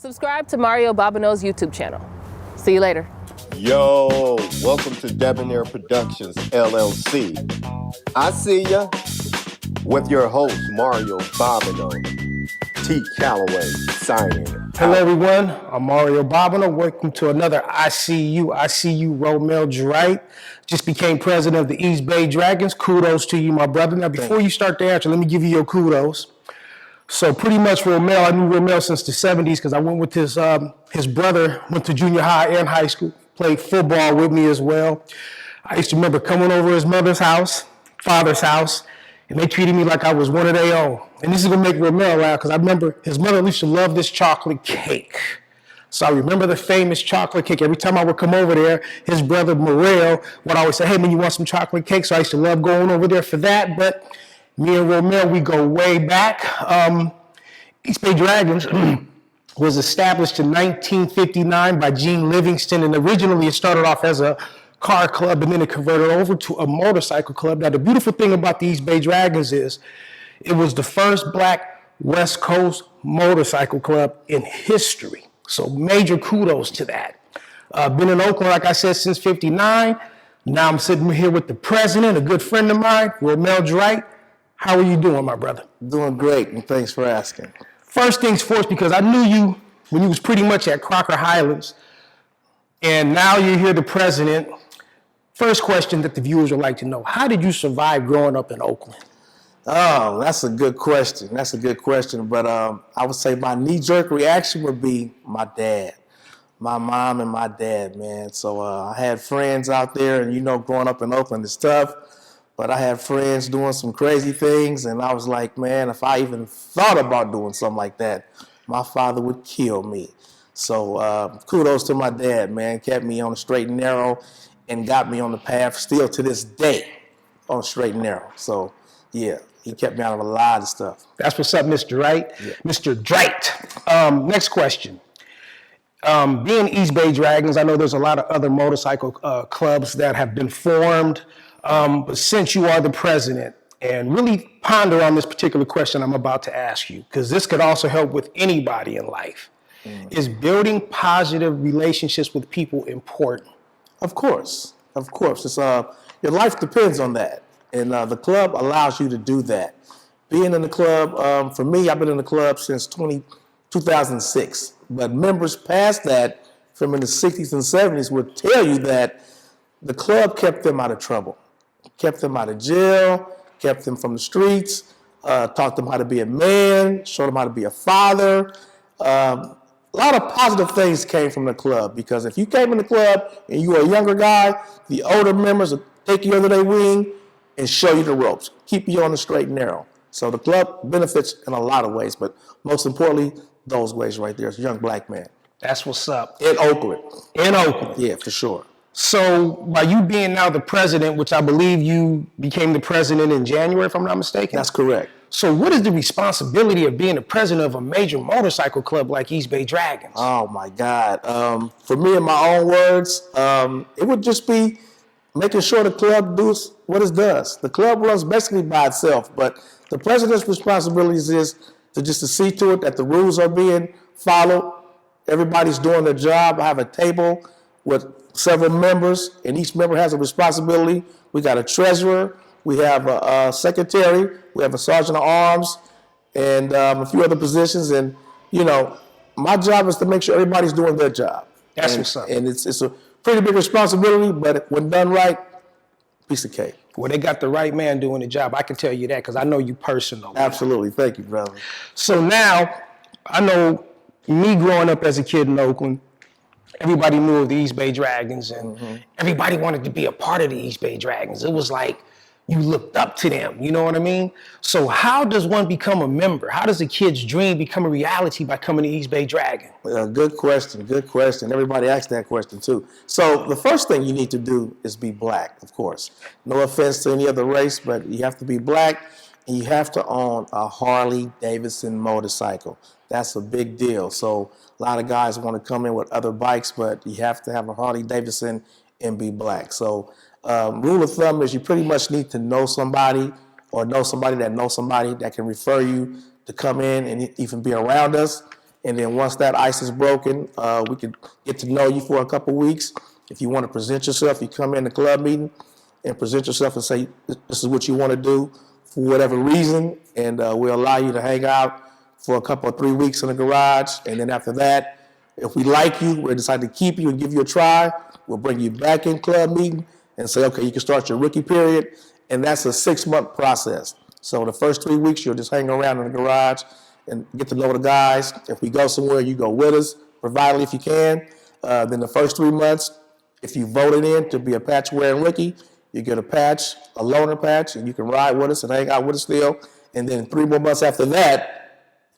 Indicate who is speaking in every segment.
Speaker 1: Subscribe to Mario Bobino's YouTube channel. See you later.
Speaker 2: Yo, welcome to Debonair Productions, LLC. I see ya with your host, Mario Bobino. T. Calloway signing.
Speaker 3: Hello, everyone. I'm Mario Bobino. Welcome to another I See You Romel Dright. Just became president of the Eastbay Dragons. Kudos to you, my brother. Now, before you start the answer, let me give you your kudos. So pretty much Romel, I knew Romel since the 70s because I went with his brother, went to junior high and high school, played football with me as well. I used to remember coming over his mother's house, father's house, and they treated me like I was one of their own. And this is gonna make Romel laugh because I remember his mother used to love this chocolate cake. So I remember the famous chocolate cake. Every time I would come over there, his brother Morel would always say, hey man, you want some chocolate cake? So I used to love going over there for that. But me and Romel, we go way back. Eastbay Dragons was established in 1959 by Gene Livingston, and originally it started off as a car club and then it converted over to a motorcycle club. Now the beautiful thing about the Eastbay Dragons is it was the first black West Coast motorcycle club in history. So major kudos to that. Been in Oakland, like I said, since '59. Now I'm sitting here with the president, a good friend of mine, Romel Dright. How are you doing, my brother?
Speaker 4: Doing great, and thanks for asking.
Speaker 3: First things first, because I knew you when you was pretty much at Crocker Highlands, and now you're here, the president. First question that the viewers would like to know, how did you survive growing up in Oakland?
Speaker 4: Oh, that's a good question. That's a good question. But I would say my knee-jerk reaction would be my dad, my mom and my dad, man. So I had friends out there, and you know, growing up in Oakland is tough. But I had friends doing some crazy things, and I was like, man, if I even thought about doing something like that, my father would kill me. So kudos to my dad, man. Kept me on the straight and narrow and got me on the path still to this day on straight and narrow. So, yeah, he kept me out of a lot of stuff.
Speaker 3: That's what's up, Mr. Wright. Yeah. Mr. Dright. Next question. Being Eastbay Dragons, I know there's a lot of other motorcycle clubs that have been formed. But since you are the president, and really ponder on this particular question I'm about to ask you, because this could also help with anybody in life, is building positive relationships with people important?
Speaker 4: Of course. It's, your life depends on that, and the club allows you to do that. Being in the club, for me, I've been in the club since 2006, but members past that from in the 60s and 70s would tell you that the club kept them out of trouble. Kept them out of jail, kept them from the streets, taught them how to be a man, showed them how to be a father. A lot of positive things came from the club, because if you came in the club and you were a younger guy, the older members would take you under their wing and show you the ropes, keep you on the straight and narrow. So the club benefits in a lot of ways, but most importantly, those ways right there as a young black man.
Speaker 3: That's what's up.
Speaker 4: In Oakland.
Speaker 3: In Oakland.
Speaker 4: Yeah, for sure.
Speaker 3: So by you being now the president, which I believe you became the president in January, if I'm not mistaken?
Speaker 4: That's correct.
Speaker 3: So what is the responsibility of being the president of a major motorcycle club like Eastbay Dragons?
Speaker 4: Oh my God. For me, in my own words, it would just be making sure the club does what it does. The club runs basically by itself, but the president's responsibilities is to see to it that the rules are being followed. Everybody's doing their job. I have a table with several members, and each member has a responsibility. We got a treasurer, we have a secretary, we have a sergeant of arms, and a few other positions. And, you know, my job is to make sure everybody's doing their job.
Speaker 3: That's what's up.
Speaker 4: And it's a pretty big responsibility, but when done right, piece of cake.
Speaker 3: Well, they got the right man doing the job. I can tell you that because I know you personally.
Speaker 4: Absolutely. Thank you, brother.
Speaker 3: So now, I know me growing up as a kid in Oakland, everybody knew of the Eastbay Dragons, and everybody wanted to be a part of the Eastbay Dragons. It was like you looked up to them, you know what I mean? So how does one become a member? How does a kid's dream become a reality by coming to Eastbay Dragon?
Speaker 4: Good question, good question. Everybody asks that question too. So the first thing you need to do is be black, of course. No offense to any other race, but you have to be black, and you have to own a Harley Davidson motorcycle. That's a big deal. So a lot of guys want to come in with other bikes, but you have to have a Harley Davidson and be black. So rule of thumb is you pretty much need to know somebody, or know somebody that knows somebody that can refer you to come in and even be around us. And then once that ice is broken, we can get to know you for a couple weeks. If you want to present yourself, you come in the club meeting and present yourself and say, this is what you want to do for whatever reason. And we'll allow you to hang out for a couple or 3 weeks in the garage. And then after that, if we like you, we'll decide to keep you and give you a try. We'll bring you back in club meeting and say, okay, you can start your rookie period. And that's a 6-month process. So the first 3 weeks, you'll just hang around in the garage and get to know the guys. If we go somewhere, you go with us, provided if you can. Then the first 3 months, if you voted in to be a patch-wearing rookie, you get a patch, a loaner patch, and you can ride with us and hang out with us still. And then 3 more months after that,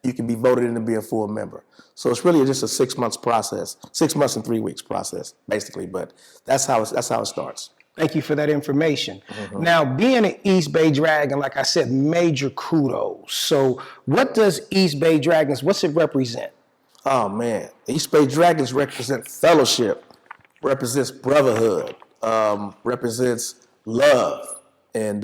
Speaker 4: you can be voted in to be a full member. So it's really just a 6 months process, 6 months and 3 weeks process, basically. But that's how it starts.
Speaker 3: Thank you for that information. Now, being an Eastbay Dragon, like I said, major kudos. So what does Eastbay Dragons, what's it represent?
Speaker 4: Oh, man. Eastbay Dragons represent fellowship, represents brotherhood, represents love. And,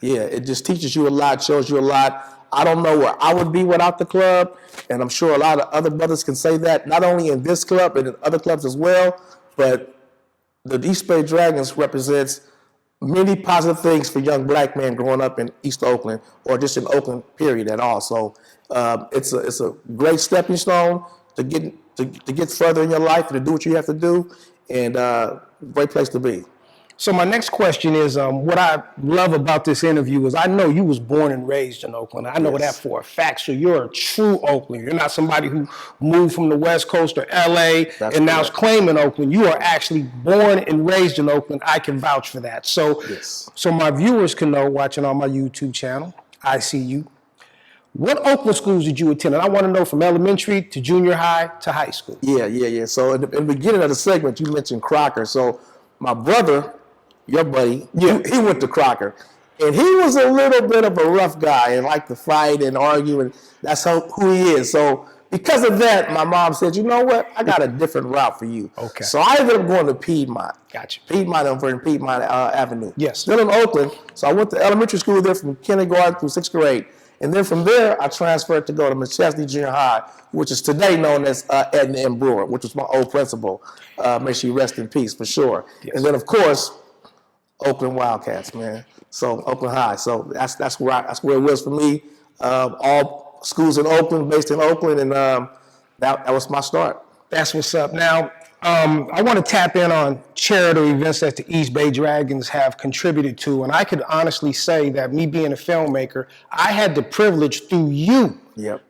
Speaker 4: yeah, it just teaches you a lot, shows you a lot. I don't know where I would be without the club, and I'm sure a lot of other brothers can say that, not only in this club, but in other clubs as well. But the Eastbay Dragons represents many positive things for young black men growing up in East Oakland, or just in Oakland, period, at all. So it's a great stepping stone to get further in your life and to do what you have to do, and great place to be.
Speaker 3: So my next question is, what I love about this interview is I know you was born and raised in Oakland. I know that for a fact. So you're a true Oakland. You're not somebody who moved from the West Coast or LA and now is claiming Oakland. You are actually born and raised in Oakland. I can vouch for that. So, so my viewers can know, watching on my YouTube channel, I see you. What Oakland schools did you attend? And I want to know from elementary to junior high to high school.
Speaker 4: Yeah. So in the beginning of the segment, you mentioned Crocker. So my brother, your buddy, he went to Crocker. And he was a little bit of a rough guy and liked to fight and argue, and that's who he is. So because of that, my mom said, you know what, I got a different route for you.
Speaker 3: Okay.
Speaker 4: So I ended up going to Piedmont.
Speaker 3: Gotcha.
Speaker 4: Piedmont over in Piedmont Avenue.
Speaker 3: Yes.
Speaker 4: Still in Oakland. So I went to elementary school there from kindergarten through 6th grade. And then from there, I transferred to go to McChesney Junior High, which is today known as Edna M. Brewer, which was my old principal. May she rest in peace, for sure. Yes. And then, of course, Oakland Wildcats, man. So Oakland High. So that's where it was for me. All schools in Oakland, based in Oakland, and that was my start.
Speaker 3: That's what's up. Now, I want to tap in on charitable events that the Eastbay Dragons have contributed to, and I could honestly say that me being a filmmaker, I had the privilege through you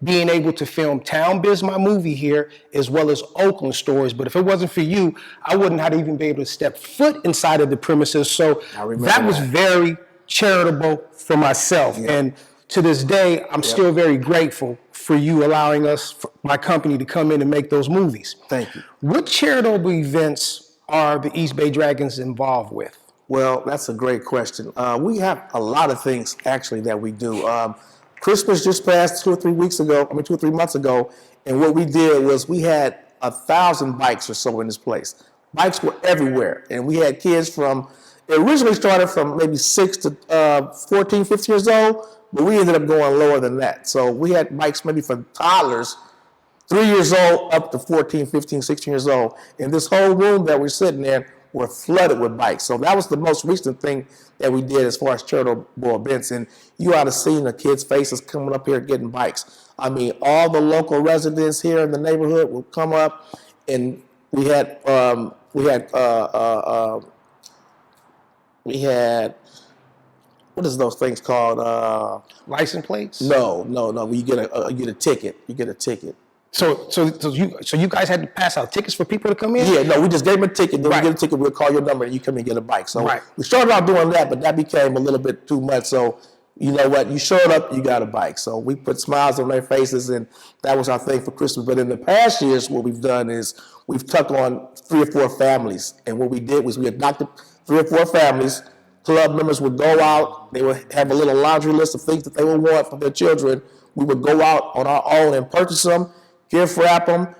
Speaker 3: being able to film Town Biz, my movie here, as well as Oakland Stories. But if it wasn't for you, I wouldn't have even been able to step foot inside of the premises. So that was very charitable for myself. And to this day, I'm still very grateful for you allowing us, my company, to come in and make those movies.
Speaker 4: Thank you.
Speaker 3: What charitable events are the Eastbay Dragons involved with?
Speaker 4: Well, that's a great question. We have a lot of things, actually, that we do. Christmas just passed 2 or 3 months ago, and what we did was we had 1,000 bikes or so in this place. Bikes were everywhere, and we had kids from, it originally started from maybe 6 to 14, 15 years old, but we ended up going lower than that. So we had bikes maybe for toddlers, 3 years old up to 14, 15, 16 years old. And this whole room that we're sitting in were flooded with bikes. So that was the most recent thing that we did as far as charitable events. And you ought to see the kids' faces coming up here getting bikes. I mean, all the local residents here in the neighborhood would come up, and we had what is those things called?
Speaker 3: License plates?
Speaker 4: No. You get a ticket. You get a ticket.
Speaker 3: So you guys had to pass out tickets for people to come in?
Speaker 4: Yeah, no, we just gave them a ticket. Then we get a ticket, we'll call your number, and you come and get a bike. So we started out doing that, but that became a little bit too much. So you know what? You showed up, you got a bike. So we put smiles on their faces, and that was our thing for Christmas. But in the past years, what we've done is we've tucked on 3 or 4 families. And what we did was we adopted 3 or 4 families. Club members would go out. They would have a little laundry list of things that they would want for their children. We would go out on our own and purchase them, gift wrap them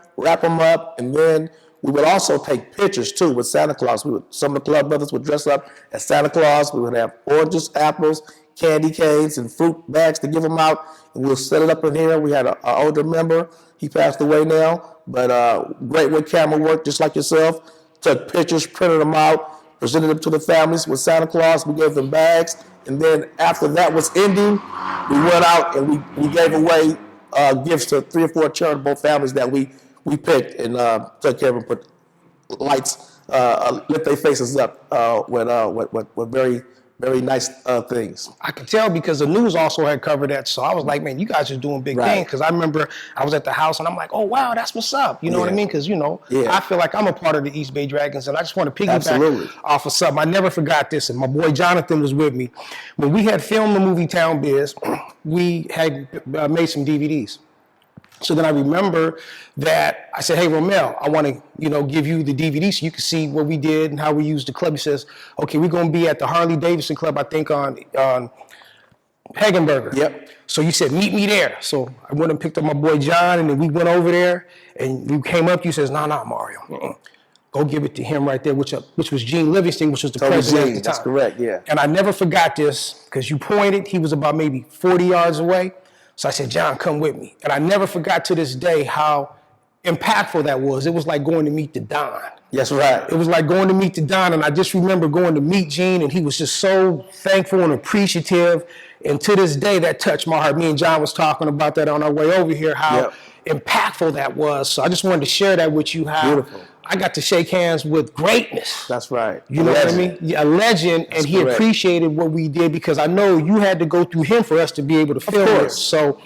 Speaker 4: up, and then we would also take pictures too with Santa Claus. Some of the club brothers would dress up as Santa Claus. We would have oranges, apples, candy canes, and fruit bags to give them out, and we'll set it up in here. We had an older member. He passed away now, but great with camera work, just like yourself. Took pictures, printed them out, presented them to the families with Santa Claus. We gave them bags, and then after that was ending, we went out and we gave away gifts to 3 or 4 charitable families that we picked and took care of them, put lights, lit their faces up with very, very nice things.
Speaker 3: I could tell because the news also had covered that. So I was like, man, you guys are doing big things. Because I remember I was at the house and I'm like, oh, wow, that's what's up. You know what I mean? Because, I feel like I'm a part of the Eastbay Dragons and I just want to piggyback off of something. I never forgot this. And my boy Jonathan was with me. When we had filmed the movie Town Biz, we had made some DVDs. So then I remember that I said, hey, Romel, I want to, give you the DVD so you can see what we did and how we used the club. He says, okay, we're going to be at the Harley Davidson Club, I think on Hagenberger.
Speaker 4: Yep.
Speaker 3: So you said, meet me there. So I went and picked up my boy John, and then we went over there, and we came up. You says, nah, Mario. Go give it to him right there, which was Gene Livingston, which was the president at the time.
Speaker 4: That's correct, yeah.
Speaker 3: And I never forgot this because you pointed. He was about maybe 40 yards away. So I said, John, come with me. And I never forgot to this day how impactful that was. It was like going to meet the Don.
Speaker 4: That's right.
Speaker 3: It was like going to meet the Don. And I just remember going to meet Gene, and he was just so thankful and appreciative. And to this day, that touched my heart. Me and John was talking about that on our way over here, how impactful that was. So I just wanted to share that with you, how
Speaker 4: beautiful.
Speaker 3: I got to shake hands with greatness.
Speaker 4: That's right.
Speaker 3: You know what I mean? Yeah, a legend, and he appreciated what we did because I know you had to go through him for us to be able to film it. So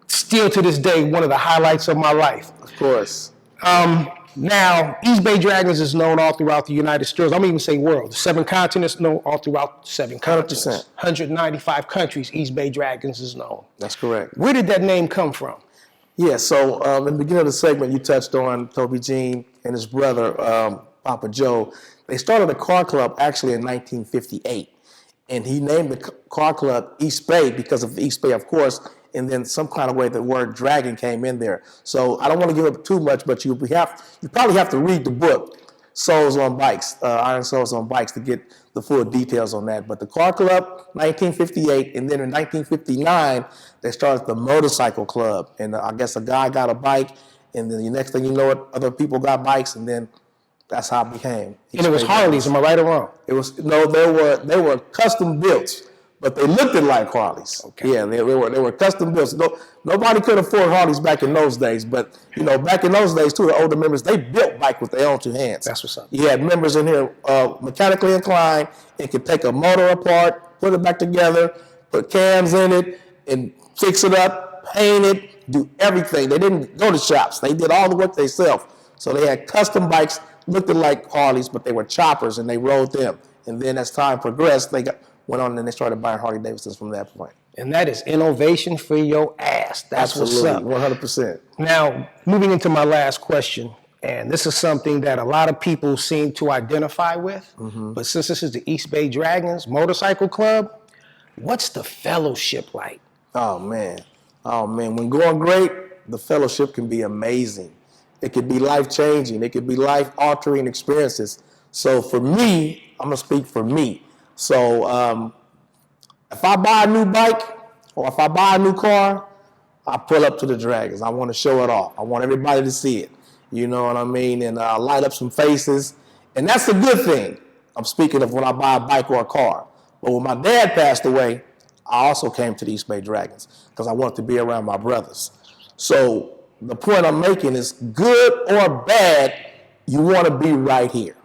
Speaker 3: still to this day, one of the highlights of my life.
Speaker 4: Of course.
Speaker 3: Now, Eastbay Dragons is known all throughout the United States. I'm even say world. The 7 continents known all throughout 7 continents. 195 countries, Eastbay Dragons is known.
Speaker 4: That's correct.
Speaker 3: Where did that name come from?
Speaker 4: Yeah, so in the beginning of the segment, you touched on Toby Jean and his brother, Papa Joe. They started a car club actually in 1958. And he named the car club Eastbay because of the Eastbay, of course, and then some kind of way the word dragon came in there. So I don't want to give up too much, but you probably have to read the book, Souls on Bikes, Iron Souls on Bikes, to get the full details on that. But the car club, 1958, and then in 1959, they started the motorcycle club. And I guess a guy got a bike, and then the next thing you know it, other people got bikes, and then that's how it became.
Speaker 3: And it was Harleys, am I right or wrong?
Speaker 4: It was they were custom built, but they looked like Harleys.
Speaker 3: Okay.
Speaker 4: Yeah, they were custom built. So nobody could afford Harleys back in those days, but back in those days too, the older members, they built bike with their own 2 hands.
Speaker 3: That's what's up.
Speaker 4: You had members in here mechanically inclined and could take a motor apart, put it back together, put cams in it, and fix it up, paint it, do everything. They didn't go to shops. They did all the work themselves. So they had custom bikes, looked like Harleys, but they were choppers, and they rode them. And then as time progressed, they went on and they started buying Harley Davidsons from that point.
Speaker 3: And that is innovation for your ass. That's
Speaker 4: absolutely,
Speaker 3: what's up.
Speaker 4: 100%.
Speaker 3: Now, moving into my last question, and this is something that a lot of people seem to identify with, but since this is the Eastbay Dragons Motorcycle Club, what's the fellowship like?
Speaker 4: Oh, man. When going great, the fellowship can be amazing. It could be life-changing. It could be life-altering experiences. So for me, I'm going to speak for me. So if I buy a new bike or if I buy a new car, I pull up to the Dragons. I want to show it off. I want everybody to see it. You know what I mean? And light up some faces. And that's a good thing. I'm speaking of when I buy a bike or a car. But when my dad passed away, I also came to the Eastbay Dragons because I wanted to be around my brothers. So the point I'm making is good or bad, you want to be right here.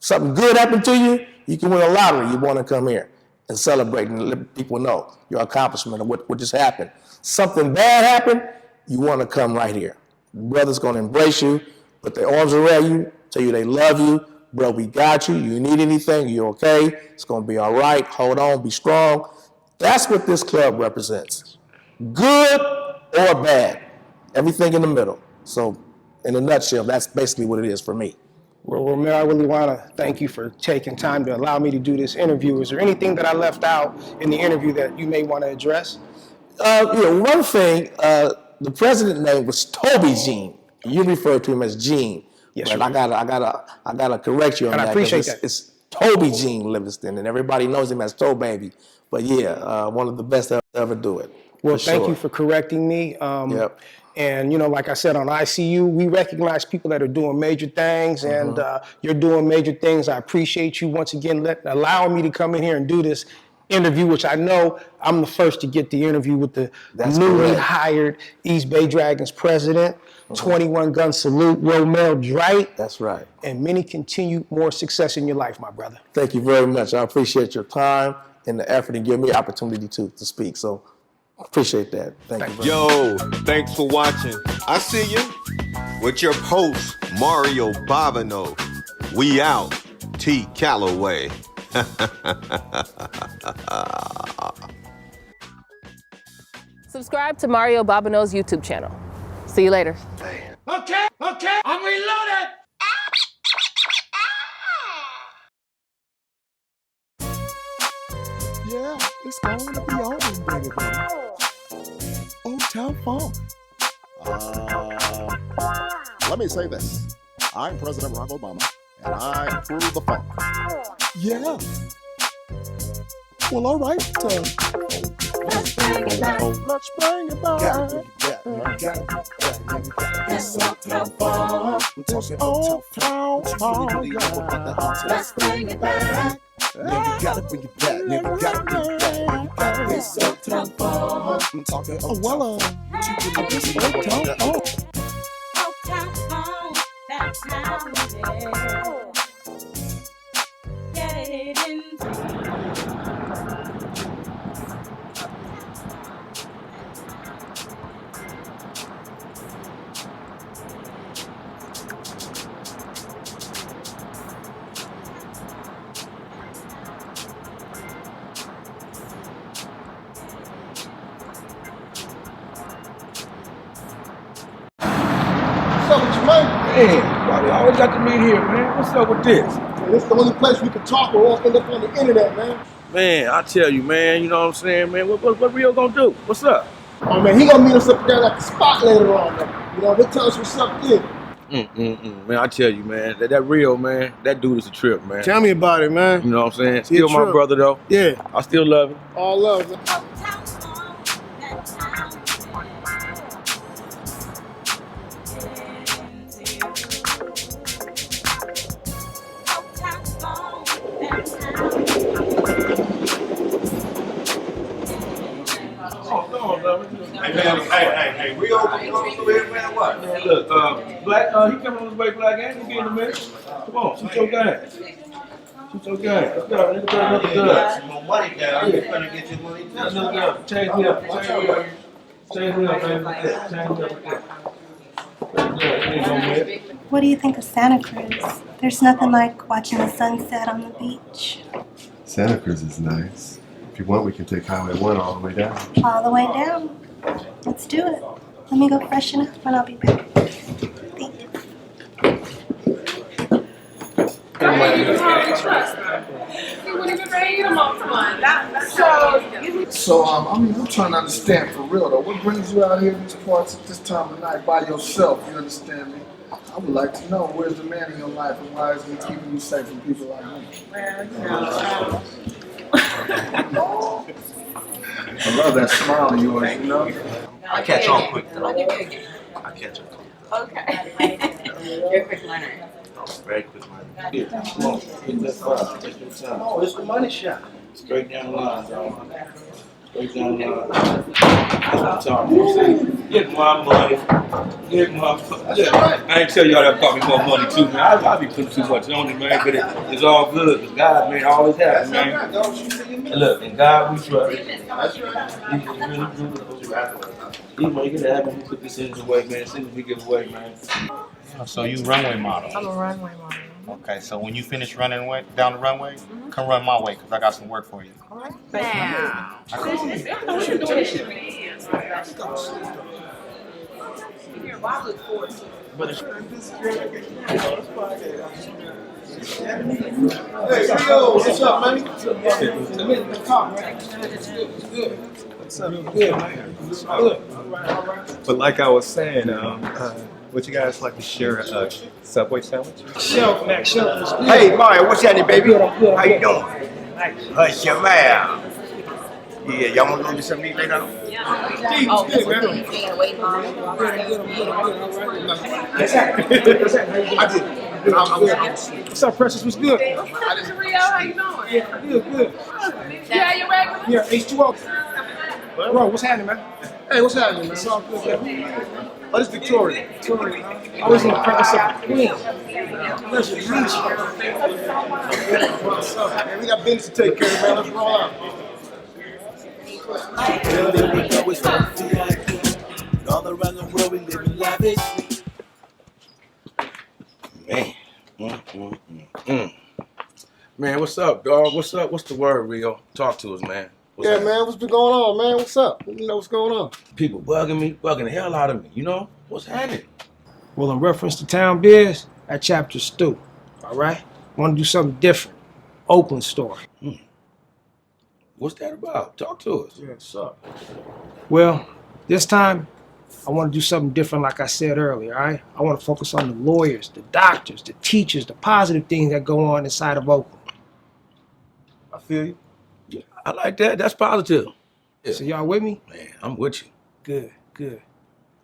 Speaker 4: Something good happened to you, you can win a lottery. You want to come here and celebrate and let people know your accomplishment of what just happened. Something bad happened, you want to come right here. Brother's going to embrace you, put their arms around you, tell you they love you. Bro, we got you. You need anything, you're okay. It's going to be all right. Hold on, be strong. That's what this club represents. Good or bad. Everything in the middle. So in a nutshell, that's basically what it is for me.
Speaker 3: Well, Romel, I really want to thank you for taking time to allow me to do this interview. Is there anything that I left out in the interview that you may want to address?
Speaker 4: One thing, the president's name was Toby Jean. You refer to him as Gene.
Speaker 3: Yes,
Speaker 4: but I gotta correct you on
Speaker 3: and
Speaker 4: that.
Speaker 3: I appreciate that.
Speaker 4: It's Toby Jean Livingston, and everybody knows him as Toe Baby. But yeah, one of the best to ever do it.
Speaker 3: Well, thank you for correcting me.
Speaker 4: Yep.
Speaker 3: And, you know, like I said, on ICU, we recognize people that are doing major things, and you're doing major things. I appreciate you once again allowing me to come in here and do this interview, which I know I'm the first to get the interview with the newly hired Eastbay Dragons president. 21 gun salute, Romel Dright.
Speaker 4: That's right.
Speaker 3: And many continued more success in your life, my brother.
Speaker 4: Thank you very much. I appreciate your time and the effort and giving me the opportunity to speak. So appreciate that. Thank you very
Speaker 2: Yo, thanks for watching. I see you with your host, Mario Bobino. We out. T. Calloway.
Speaker 1: Subscribe to Mario Bobino's YouTube channel. See you later.
Speaker 5: Okay, I'm reloaded.
Speaker 6: Yeah, it's going to be on, baby. Old Town Funk.
Speaker 7: Let me say this. I'm President Romel Obama, and I approve the funk.
Speaker 6: Yeah. Well, all right.
Speaker 7: Let's bring it back.
Speaker 6: Let's bring it back.
Speaker 7: It's Uptown Funk.
Speaker 6: It's Old Town Funk.
Speaker 7: Let's bring it back.
Speaker 6: Yeah, you gotta bring it back. Yeah, you gotta bring it back.
Speaker 7: It's Uptown Funk.
Speaker 6: I'm talking, oh, well, it's Old Town Funk.
Speaker 8: Uptown Funk, that's how it is. Get it into
Speaker 5: What's up with you, man?
Speaker 9: Man, why we always got to meet here, man? What's up with this?
Speaker 5: Man, it's the only place we can talk or else end up on the internet, man.
Speaker 9: Man, I tell you, man, you know what I'm saying, man? What Rio gonna do? What's up?
Speaker 5: Oh, man, he gonna meet us up there at the spot later on, man. You know, he'll tell us what's up there.
Speaker 9: Man, I tell you, man, that Rio, man, that dude is a trip, man.
Speaker 5: Tell me about it, man.
Speaker 9: You know what I'm saying?
Speaker 5: He a
Speaker 9: Still my
Speaker 5: trip.
Speaker 9: brother, though.
Speaker 5: Yeah,
Speaker 9: I still love him.
Speaker 5: all love, man.
Speaker 8: Uptown Funk, that's how it is. Uptown Funk, that's how it
Speaker 2: Hey, we going through here, man, what?
Speaker 9: Man, look, Black, he coming on his way, Black, ain't gonna get in a minute. Come on, shoot your game. Shoot your game. Let's go, nigga, put another gun.
Speaker 2: Some more money down. You're gonna get your money down.
Speaker 9: Another gun. Change me up, man. Change me up, man.
Speaker 10: What do you think of Santa Cruz? There's nothing like watching the sunset on the beach.
Speaker 7: Santa Cruz is nice. If you want, we can take Highway 1 all the way down.
Speaker 10: All the way down. Let's do it. Let me go freshen up and I'll be back. Thank you.
Speaker 6: So, I'm trying to understand for real though. What brings you out here in these parts at this time of night by yourself? You understand me? I would like to know where's the man in your life and why is he keeping you safe from people like me? I love that smile of yours, you know?
Speaker 11: I catch on quick though. I catch on quick.
Speaker 12: Okay. You're a quick learner.
Speaker 11: Very quick learner.
Speaker 9: Yeah, come on, hit that fire, take your time.
Speaker 5: Oh, it's the money shot.
Speaker 9: Straight down the line, dog. Straight down the line. That's what I'm talking about. Get my money. Get my money. I ain't tell y'all that cost me more money too, man. I be putting too much on it, man, but it's all good. Because God, man, always happens, man. And look, in God we trust. That's right. He make it happen. He put this in the way, man. As soon as we get away, man.
Speaker 11: So you runway model?
Speaker 12: I'm a runway model.
Speaker 11: Okay, so when you finish running down the runway, come run my way because I got some work for you.
Speaker 12: Now.
Speaker 5: Hey, yo, what's up, man? What's up? Good, man. Good.
Speaker 13: But like I was saying, would you guys like to share a Subway sandwich?
Speaker 5: Shelf, Mac, Shelf.
Speaker 2: Hey, Mario, what's happening, baby?
Speaker 5: Good.
Speaker 2: How you doing? Hush your mouth. Yeah, y'all want to go get something to eat later on?
Speaker 12: Yeah. Oh, good, man. Being waiting on me.
Speaker 6: I did. What's up, Precious? What's good?
Speaker 12: What's up, Rio? How you doing?
Speaker 6: Yeah, good.
Speaker 12: Yeah, you regular?
Speaker 6: Yeah, H2O. Bro, what's happening, man? Hey, what's happening, man? It's all good, man. Oh, this is Victoria. Victoria, huh? I was in the presence of the Queen. Pleasure to meet you. What's up, man? We got business to take care of, man. Let's roll out.
Speaker 9: All around the world we live in lavish. Man. Man, what's up, dog? What's up? What's the word, Rio? Talk to us, man. What's
Speaker 6: Yeah,
Speaker 9: up?
Speaker 6: man. What's been going on, man? What's up? You know what's going on?
Speaker 9: People bugging me, bugging the hell out of me. You know? What's happening?
Speaker 3: Well, in reference to Town Biz, that chapter's through. All right? Want to do something different. Oakland story.
Speaker 9: What's that about? Talk to us.
Speaker 6: Yeah, what's up?
Speaker 3: Well, this time, I want to do something different like I said earlier, all right? I want to focus on the lawyers, the doctors, the teachers, the positive things that go on inside of Oakland.
Speaker 6: I feel you.
Speaker 9: Yeah, I like that. That's positive. Yeah.
Speaker 3: So y'all with me?
Speaker 9: Man, I'm with you.
Speaker 3: Good, good.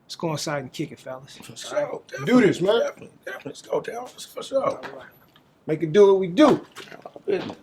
Speaker 3: Let's go inside and kick it, fellas.
Speaker 9: For sure.
Speaker 6: Do this, man.
Speaker 9: Definitely. Let's go down. For sure.
Speaker 3: All right.
Speaker 6: Make it do what we do.
Speaker 9: Business.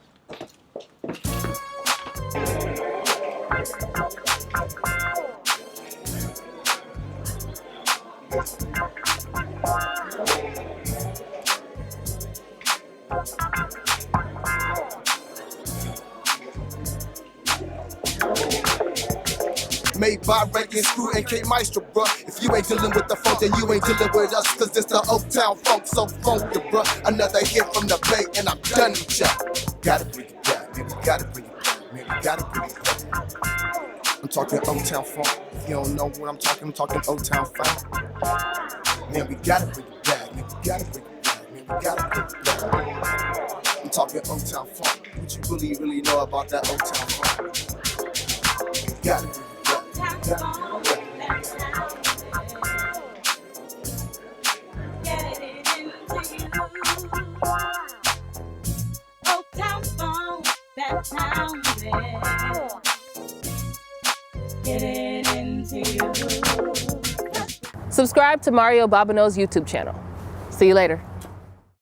Speaker 14: Made by Rankin Screw and K Maestro, bruh. If you ain't dealing with the funk, then you ain't dealing with us, cause it's the Oak Town funk, so funky, bruh. Another hit from the Bay, and I'm done with ya. Gotta bring it back, man, we gotta bring it back, man, we gotta bring it back. I'm talking Oak Town funk. If you don't know what I'm talking Oak Town funk. Man, we gotta bring it back, man, we gotta bring it back, man, we gotta bring it back. I'm talking Oak Town funk. What you really know about that Oak Town funk? Gotta bring it back.
Speaker 1: Subscribe to Mario Bobino's YouTube channel. See you later.